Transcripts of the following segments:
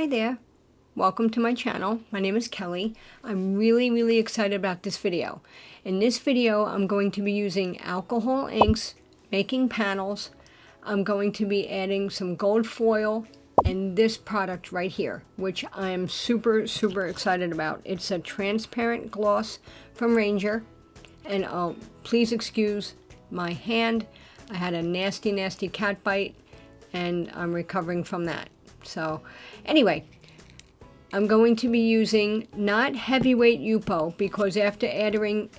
Hi there, welcome to my channel. My name is Kelly. I'm really excited about this video. In this video I'm going to be using alcohol inks, making panels. I'm going to be adding some gold foil and this product right here, which I'm super excited about. It's a transparent gloss from Ranger, and please excuse my hand. I had a nasty cat bite and I'm recovering from that. So anyway, I'm going to be using not heavyweight Yupo because after adding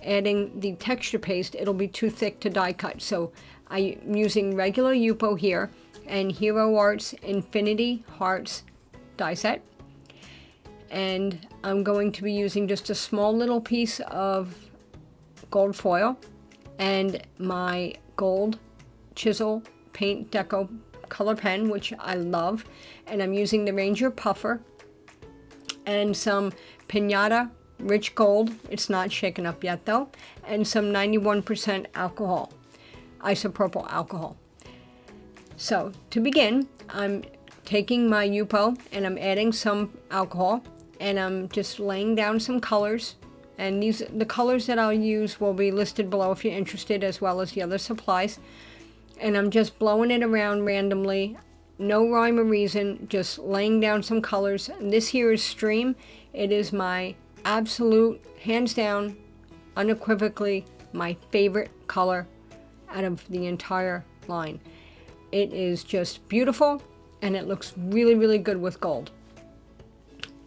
the texture paste, it'll be too thick to die cut. So I'm using regular Yupo here and Hero Arts Infinity Hearts die set. And I'm going to be using just a small little piece of gold foil and my gold Chisel paint Deco color pen, which I love, and I'm using the Ranger puffer and some Pinata rich gold, it's not shaken up yet though, and some 91% alcohol, isopropyl alcohol. So to begin, I'm taking my Yupo and I'm adding some alcohol and I'm just laying down some colors, and the colors that I'll use will be listed below if you're interested, as well as the other supplies. And I'm just blowing it around randomly, no rhyme or reason, just laying down some colors. And this here is Stream. It is my absolute, hands down, unequivocally, my favorite color out of the entire line. It is just beautiful and it looks really good with gold.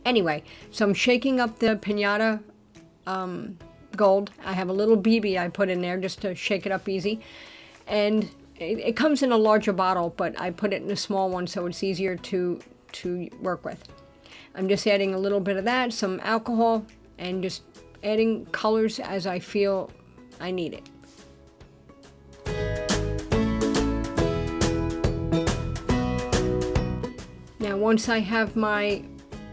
Anyway, so I'm shaking up the Pinata gold. I have a little BB I put in there just to shake it up easy. And it comes in a larger bottle, but I put it in a small one so it's easier to work with. I'm just adding a little bit of that, some alcohol, and just adding colors as I feel I need it. Now once I have my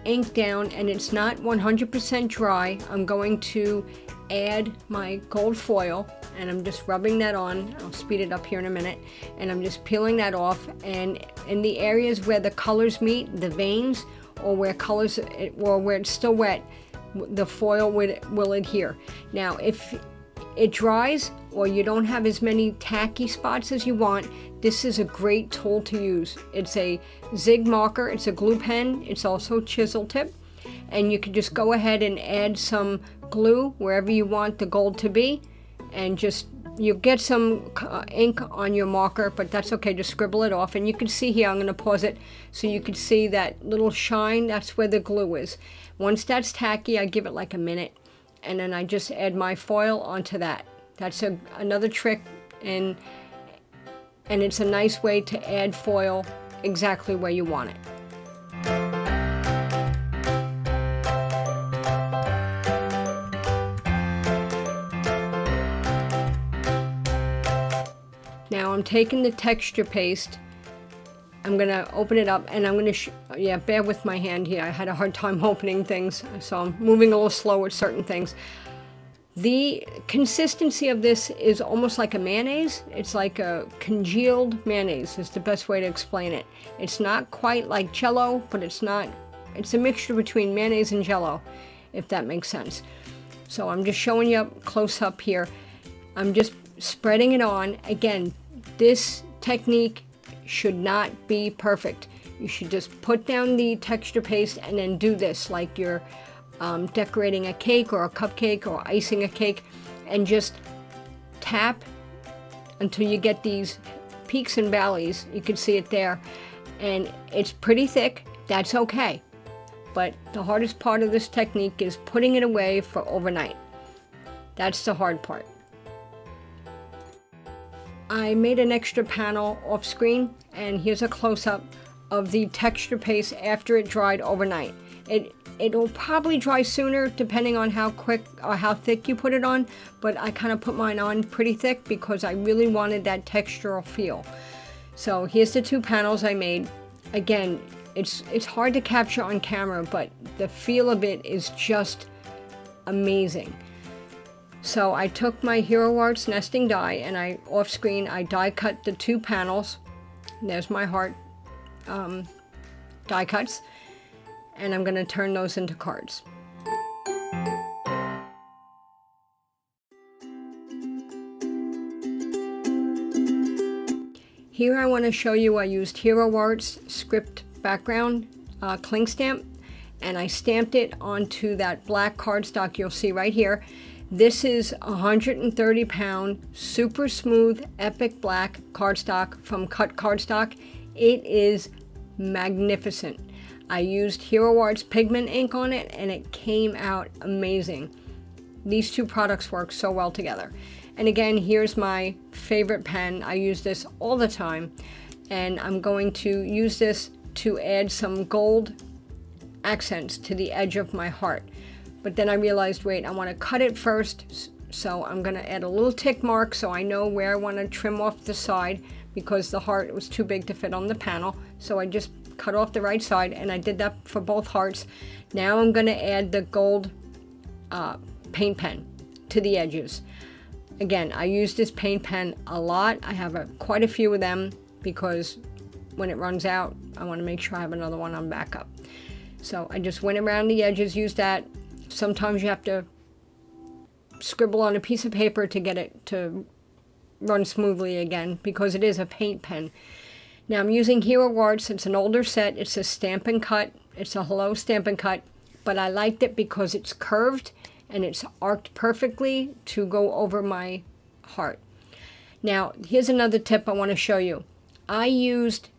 ink down and it's not 100% dry, I'm going to add my gold foil and I'm just rubbing that on. I'll speed it up here in a minute, and I'm just peeling that off, and in the areas where the colors meet, the veins, or where it's still wet, the foil will adhere. Now if it dries or you don't have as many tacky spots as you want, this is a great tool to use. It's a zig marker, it's a glue pen, it's also chisel tip, and you can just go ahead and add some glue wherever you want the gold to be, and just you get some ink on your marker, but that's okay, just scribble it off. And you can see here, I'm going to pause it so you can see that little shine, that's where the glue is. Once that's tacky, I give it like a minute, and then I just add my foil onto that. That's another trick, and it's a nice way to add foil exactly where you want it. Now I'm taking the texture paste, I'm going to open it up, and I'm going to, bear with my hand here. I had a hard time opening things, so I'm moving a little slow with certain things. The consistency of this is almost like a mayonnaise. It's like a congealed mayonnaise is the best way to explain it. It's not quite like Jell-O, but it's a mixture between mayonnaise and Jell-O, if that makes sense. So I'm just showing you up close up here. I'm just spreading it on. Again, this technique should not be perfect. You should just put down the texture paste and then do this like you're decorating a cake or a cupcake or icing a cake, and just tap until you get these peaks and valleys. You can see it there, and it's pretty thick. That's okay, but the hardest part of this technique is putting it away for overnight. That's the hard part. I made an extra panel off screen, and here's a close-up of the texture paste after it dried overnight. It'll probably dry sooner depending on how quick or how thick you put it on, but I kind of put mine on pretty thick because I really wanted that textural feel. So here's the two panels I made. Again, it's hard to capture on camera, but the feel of it is just amazing. So I took my Hero Arts nesting die, and off screen I die cut the two panels. There's my heart die cuts. and I'm going to turn those into cards. Here I want to show you I used Hero Art's script background cling stamp, and I stamped it onto that black cardstock you'll see right here. This is 130 pound super smooth epic black cardstock from Cut Cardstock. It is magnificent. I used Hero Art's pigment ink on it and it came out amazing. These two products work so well together. And again, here's my favorite pen. I use this all the time, and I'm going to use this to add some gold accents to the edge of my heart. But then I realized, wait, I want to cut it first, so I'm going to add a little tick mark so I know where I want to trim off the side, because the heart was too big to fit on the panel. So I just cut off the right side, and I did that for both hearts. Now I'm going to add the gold paint pen to the edges. Again, I use this paint pen a lot. I have quite a few of them because when it runs out, I want to make sure I have another one on backup. So I just went around the edges, used that. Sometimes you have to scribble on a piece of paper to get it to run smoothly again because it is a paint pen. Now I'm using Hero Arts. It's an older set. It's a Stamp and Cut. It's a Hello Stamp and Cut, but I liked it because it's curved and it's arced perfectly to go over my heart. Now, here's another tip I want to show you. I used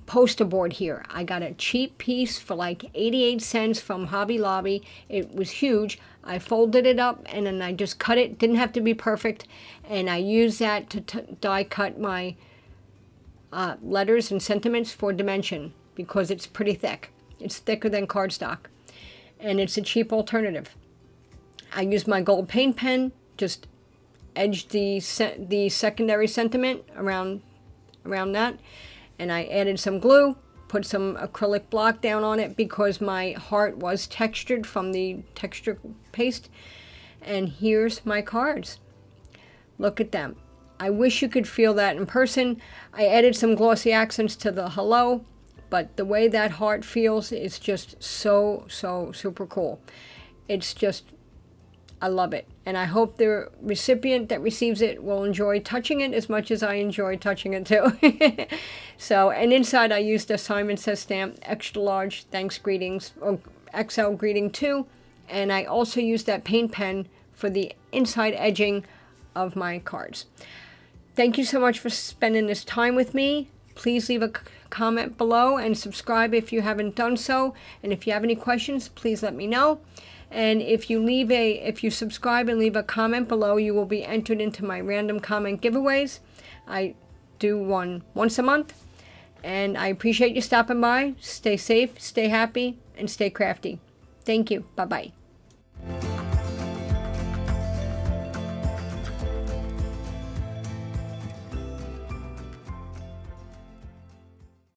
poster board here. I got a cheap piece for like 88 cents from Hobby Lobby. It was huge. I folded it up and then I just cut it. Didn't have to be perfect. And I used that to die cut my letters and sentiments for dimension because it's pretty thick. It's thicker than cardstock. And it's a cheap alternative. I used my gold paint pen, just edged the secondary sentiment around that, and I added some glue, put some acrylic block down on it because my heart was textured from the texture paste. And here's my cards. Look at them. I wish you could feel that in person. I added some glossy accents to the hello, but the way that heart feels is just so super cool. It's just, I love it. And I hope the recipient that receives it will enjoy touching it as much as I enjoy touching it too. So, and inside I used a Simon Says stamp, extra large, thanks greetings, or XL greeting too. And I also used that paint pen for the inside edging of my cards. Thank you so much for spending this time with me. Please leave a comment below and subscribe if you haven't done so. And if you have any questions, please let me know. And if you subscribe and leave a comment below, you will be entered into my random comment giveaways. I do one once a month. And I appreciate you stopping by. Stay safe, stay happy, and stay crafty. Thank you. Bye-bye.